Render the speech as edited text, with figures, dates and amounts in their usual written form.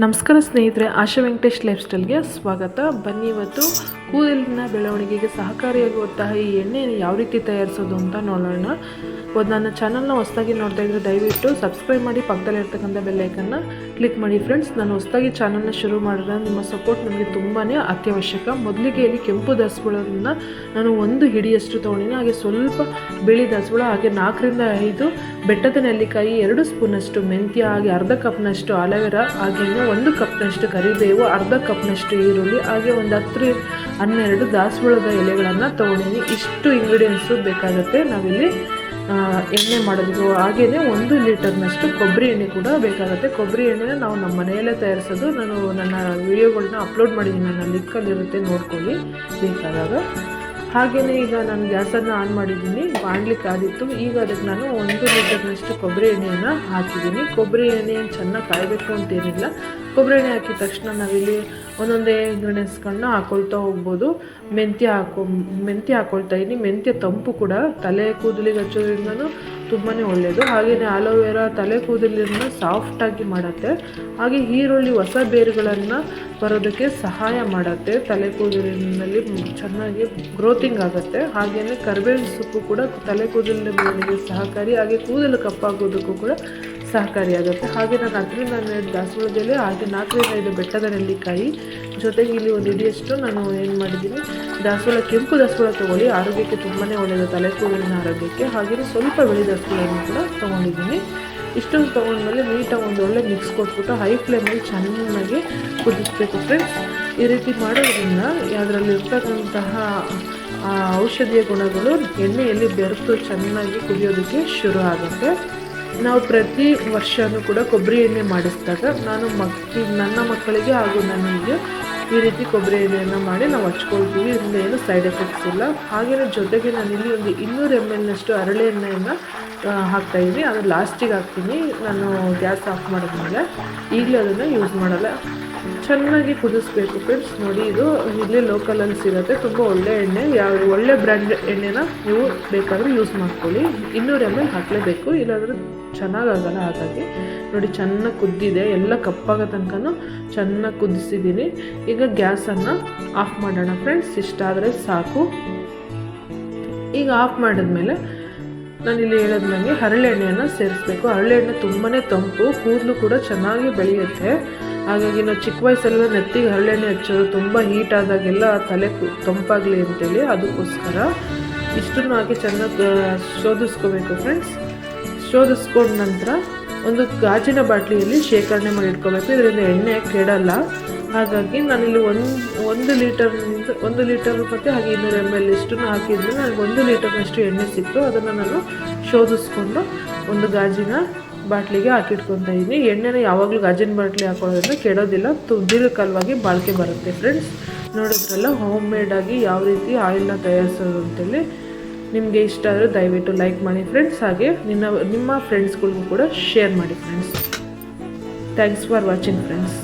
ನಮಸ್ಕಾರ ಸ್ನೇಹಿತರೆ, ಆಶಾ ವೆಂಕಟೇಶ್ ಲೈಫ್ ಸ್ಟೈಲ್ಗೆ ಸ್ವಾಗತ. ಬನ್ನಿ, ಇವತ್ತು ಕೂದಲಿನ ಬೆಳವಣಿಗೆಗೆ ಸಹಕಾರಿಯಾಗುವಂತಹ ಈ ಎಣ್ಣೆಯನ್ನು ಯಾವ ರೀತಿ ತಯಾರಿಸೋದು ಅಂತ ನೋಡೋಣ. ನನ್ನ ಚಾನಲ್ನ ಹೊಸದಾಗಿ ನೋಡ್ತಾ ಇದ್ರೆ ದಯವಿಟ್ಟು ಸಬ್ಸ್ಕ್ರೈಬ್ ಮಾಡಿ, ಪಕ್ಕದಲ್ಲಿ ಇರ್ತಕ್ಕಂಥ ಬೆಲ್ಲೈಕನ್ನ ಕ್ಲಿಕ್ ಮಾಡಿ. ಫ್ರೆಂಡ್ಸ್, ನಾನು ಹೊಸದಾಗಿ ಚಾನಲ್ನ ಶುರು ಮಾಡಿದ್ರೆ ನಿಮ್ಮ ಸಪೋರ್ಟ್ ನನಗೆ ತುಂಬಾ ಅತ್ಯವಶ್ಯಕ. ಮೊದಲಿಗೆ ಇಲ್ಲಿ ಕೆಂಪು ದಾಸವಾಳವನ್ನು ನಾನು 1 ಹಿಡಿಯಷ್ಟು ತೊಗೊಂಡಿನಿ. ಹಾಗೆ ಸ್ವಲ್ಪ ಬಿಳಿ ದಾಸವಾಳ, ಹಾಗೆ 4 ರಿಂದ 5 ಬೆಟ್ಟದ ನೆಲ್ಲಿಕಾಯಿ, 2 ಸ್ಪೂನಷ್ಟು ಮೆಂತ್ಯ, ಹಾಗೆ ಅರ್ಧ ಕಪ್ನಷ್ಟು ಅಲೋವೆರಾ, ಹಾಗೆ 1 ಕಪ್ನಷ್ಟು ಕರಿಬೇವು, ಅರ್ಧ ಕಪ್ನಷ್ಟು ಈರುಳ್ಳಿ, ಹಾಗೆ ಒಂದು 10-12 ದಾಸವಾಳದ ಎಲೆಗಳನ್ನು ತೊಗೊಂಡಿನಿ. ಇಷ್ಟು ಇಂಗ್ರೀಡಿಯೆಂಟ್ಸು ಬೇಕಾಗುತ್ತೆ ನಾವಿಲ್ಲಿ ಎಣ್ಣೆ ಮಾಡೋದು. ಹಾಗೆಯೇ 1 ಲೀಟರ್ನಷ್ಟು ಕೊಬ್ಬರಿ ಎಣ್ಣೆ ಕೂಡ ಬೇಕಾಗುತ್ತೆ. ಕೊಬ್ಬರಿ ಎಣ್ಣೆನ ನಾವು ನಮ್ಮ ಮನೆಯಲ್ಲೇ ತಯಾರಿಸೋದು. ನಾನು ನನ್ನ ವಿಡಿಯೋಗಳನ್ನ ಅಪ್ಲೋಡ್ ಮಾಡಿದ್ದೀನಿ, ನನ್ನ ಲಿಂಕಲ್ಲಿರುತ್ತೆ, ನೋಡ್ಕೊಳ್ಳಿ ಬೇಕಾದಾಗ. ಹಾಗೆಯೇ ಈಗ ನಾನು ಗ್ಯಾಸನ್ನು ಆನ್ ಮಾಡಿದ್ದೀನಿ, ಬಾಣಲಿ ಕಾದಿತ್ತು. ಈಗ ಅದಕ್ಕೆ ನಾನು 1 ಲೀಟರ್ನಷ್ಟು ಕೊಬ್ಬರಿ ಎಣ್ಣೆಯನ್ನು ಹಾಕಿದ್ದೀನಿ. ಕೊಬ್ಬರಿ ಎಣ್ಣೆಯನ್ನು ಚೆನ್ನಾಗಿ ಕಾಯಬೇಕು ಅಂತೇನಿಲ್ಲ. ಕೊಬ್ಬರಿ ಎಣ್ಣೆ ಹಾಕಿದ ತಕ್ಷಣ ನಾವಿಲ್ಲಿ ಒಂದೊಂದೇ ಇಂಗ್ರೀಡಿಯೆಂಟ್ಸ್ಗಳನ್ನ ಹಾಕ್ಕೊಳ್ತಾ ಹೋಗ್ಬೋದು. ಮೆಂತ್ಯ ಹಾಕ್ಕೊಳ್ತಾ ಇದ್ದೀನಿ. ಮೆಂತ್ಯ ತಂಪು ಕೂಡ, ತಲೆ ಕೂದಲಿಗೆ ಹಚ್ಚೋದ್ರಿಂದನೂ ತುಂಬಾ ಒಳ್ಳೆಯದು. ಹಾಗೆಯೇ ಅಲೋವೆರಾ ತಲೆ ಕೂದಲನ್ನು ಸಾಫ್ಟಾಗಿ ಮಾಡುತ್ತೆ. ಹಾಗೆ ಈರುಳ್ಳಿ ಹೊಸ ಬೇರುಗಳನ್ನು ಬರೋದಕ್ಕೆ ಸಹಾಯ ಮಾಡುತ್ತೆ, ತಲೆ ಕೂದಲಿನಲ್ಲಿ ಚೆನ್ನಾಗಿ ಗ್ರೋತಿಂಗ್ ಆಗುತ್ತೆ. ಹಾಗೆಯೇ ಕರಿಬೇವಿನ ಸೊಪ್ಪು ಕೂಡ ತಲೆ ಕೂದಲಿನ ಬೆಳವಣಿಗೆ ಸಹಕಾರಿ, ಹಾಗೆ ಕೂದಲು ಕಪ್ಪಾಗೋದಕ್ಕೂ ಕೂಡ ಸಹಕಾರಿಯಾಗುತ್ತೆ. ಹಾಗೆ ನಾನು 10-12 ದಾಸವಾಳದ ಎಲೆ, ಹಾಗೆ 4-5 ಬೆಟ್ಟದ ನೆಲ್ಲಿಕಾಯಿ, ಜೊತೆಗೆ ಇಲ್ಲಿ 1 ಹಿಡಿಯಷ್ಟು ನಾನು ಏನು ಮಾಡಿದ್ದೀನಿ, ಕೆಂಪು ದಾಸವಾಳ ತೊಗೊಳ್ಳಿ, ಆರೋಗ್ಯಕ್ಕೆ ತುಂಬಾ ಒಳ್ಳೆಯದು, ತಲೆ ಕೂದಲಿನ ಆರೋಗ್ಯಕ್ಕೆ. ಹಾಗೆಯೇ ಸ್ವಲ್ಪ ಬಿಳಿ ದಾಸವಾಳವನ್ನು ಕೂಡ ತೊಗೊಂಡಿದ್ದೀನಿ. ಇಷ್ಟೊಂದು ತೊಗೊಂಡ್ಮೇಲೆ ನೀಟಾಗಿ ಒಂದು ಒಳ್ಳೆ ಮಿಕ್ಸ್ ಕೊಟ್ಬಿಟ್ಟು ಹೈ ಫ್ಲೇಮಲ್ಲಿ ಚೆನ್ನಾಗಿ ಕುದಿಸ್ಬೇಕು ಫ್ರೆಂಡ್ಸ್. ಈ ರೀತಿ ಮಾಡೋದ್ರಿಂದ ಅದರಲ್ಲಿರ್ತಕ್ಕಂತಹ ಔಷಧೀಯ ಗುಣಗಳು ಎಣ್ಣೆಯಲ್ಲಿ ಬೆರೆತು ಚೆನ್ನಾಗಿ ಕುದಿಯೋದಕ್ಕೆ ಶುರು ಆಗುತ್ತೆ. ನಾವು ಪ್ರತಿ ವರ್ಷವೂ ಕೂಡ ಕೊಬ್ಬರಿ ಎಣ್ಣೆ ಮಾಡಿಸಿದಾಗ ನನ್ನ ಮಕ್ಕಳಿಗೆ ಹಾಗೂ ನನಗೆ ಈ ರೀತಿ ಕೊಬ್ಬರಿ ಎಣ್ಣೆಯನ್ನು ಮಾಡಿ ನಾವು ಹಚ್ಕೊಳ್ತೀವಿ. ಇದರಿಂದ ಏನು ಸೈಡ್ ಎಫೆಕ್ಟ್ಸ್ ಇಲ್ಲ. ಹಾಗೆಯೇ ಜೊತೆಗೆ ನಾನಿಲ್ಲಿ ಒಂದು 200 ml ಹರಳೆ ಎಣ್ಣೆಯನ್ನು ಹಾಕ್ತಾಯಿದ್ದೀನಿ. ಅದು ಲಾಸ್ಟಿಗೆ ಹಾಕ್ತೀನಿ, ನಾನು ಗ್ಯಾಸ್ ಆಫ್ ಮಾಡಿದ್ಮೇಲೆ. ಈಗಲೇ ಅದನ್ನು ಯೂಸ್ ಮಾಡಲ್ಲ. ಚೆನ್ನಾಗಿ ಕುದಿಸ್ಬೇಕು ಫ್ರೆಂಡ್ಸ್. ನೋಡಿ, ಇದು ಇಲ್ಲೇ ಲೋಕಲಲ್ಲಿ ಸಿಗುತ್ತೆ, ತುಂಬ ಒಳ್ಳೆ ಎಣ್ಣೆ. ಒಳ್ಳೆ ಬ್ರ್ಯಾಂಡ್ ಎಣ್ಣೆನ ನೀವು ಬೇಕಾದರೆ ಯೂಸ್ ಮಾಡ್ಕೊಳ್ಳಿ. 200 ml ಹಾಕಲೇಬೇಕು, ಇಲ್ಲಾಂದರೆ ಚೆನ್ನಾಗಾಗಲ್ಲ. ಹಾಗಾಗಿ ನೋಡಿ, ಚೆನ್ನಾಗಿ ಕುದ್ದಿದೆ, ಎಲ್ಲ ಕಪ್ಪಾಗೋ ತನಕ ಚೆನ್ನಾಗಿ ಕುದಿಸಿದ್ದೀನಿ. ಈಗ ಗ್ಯಾಸನ್ನು ಆಫ್ ಮಾಡೋಣ ಫ್ರೆಂಡ್ಸ್. ಇಷ್ಟಾದರೆ ಸಾಕು. ಈಗ ಆಫ್ ಮಾಡಿದ್ಮೇಲೆ ನಾನಿಲ್ಲಿ ಹೇಳೋದ್ನಂಗೆ ಹರಳೆ ಎಣ್ಣೆಯನ್ನು ಸೇರಿಸ್ಬೇಕು. ಹರಳೆ ಎಣ್ಣೆ ತುಂಬಾ ತಂಪು, ಕೂದಲು ಕೂಡ ಚೆನ್ನಾಗಿ ಬೆಳೆಯುತ್ತೆ. ಹಾಗಾಗಿ ನಾವು ಚಿಕ್ಕ ವಯಸ್ಸೆಲ್ಲ ನೆತ್ತಿಗೆ ಹರಳೆಣ್ಣೆ ಹಚ್ಚೋದು, ತುಂಬ ಹೀಟ್ ಆದಾಗೆಲ್ಲ ತಲೆ ತಂಪಾಗಲಿ ಅಂತೇಳಿ. ಅದಕ್ಕೋಸ್ಕರ ಇಷ್ಟನ್ನು ಹಾಕಿ ಚೆನ್ನಾಗಿ ಶೋಧಿಸ್ಕೋಬೇಕು ಫ್ರೆಂಡ್ಸ್. ಶೋಧಿಸ್ಕೊಂಡ ನಂತರ ಒಂದು ಗಾಜಿನ ಬಾಟ್ಲಿಯಲ್ಲಿ ಶೇಖರಣೆ ಮಾಡಿ ಇಟ್ಕೋಬೇಕು. ಇದರಿಂದ ಎಣ್ಣೆ ಕೆಡಲ್ಲ. ಹಾಗಾಗಿ ನಾನಿಲ್ಲಿ 1 ಲೀಟರ್ ಮತ್ತು ಹಾಗೆ 200 ml ಇಷ್ಟನ್ನು ಹಾಕಿದ್ರೆ ನನಗೆ 1 ಲೀಟರ್ನಷ್ಟು ಎಣ್ಣೆ ಸಿಕ್ತು. ಅದನ್ನು ನಾನು ಶೋಧಿಸ್ಕೊಂಡು ಒಂದು ಗಾಜಿನ ಬಾಟ್ಲಿಗೆ ಹಾಕಿಟ್ಕೊತಾ ಇದ್ದೀನಿ. ಎಣ್ಣೆನ ಯಾವಾಗಲೂ ಗಾಜಿನ ಬಾಟ್ಲಿ ಹಾಕೊಳ್ಳೋದ್ರಿಂದ ಕೆಡೋದಿಲ್ಲ, ದೀರ್ಘಕಾಲವಾಗಿ ಬಾಳಿಕೆ ಬರುತ್ತೆ ಫ್ರೆಂಡ್ಸ್. ನೋಡಿದ್ರಲ್ಲ, ಹೋಮ್ ಮೇಡಾಗಿ ಯಾವ ರೀತಿ ಆಯಿಲ್ನ ತಯಾರಿಸೋದು ಅಂತೇಳಿ. ನಿಮಗೆ ಇಷ್ಟ ಆದರೆ ದಯವಿಟ್ಟು ಲೈಕ್ ಮಾಡಿ ಫ್ರೆಂಡ್ಸ್. ಹಾಗೆ ನಿಮ್ಮ ಫ್ರೆಂಡ್ಸ್ಗಳಿಗೂ ಕೂಡ ಶೇರ್ ಮಾಡಿ friends. Thanks for watching friends.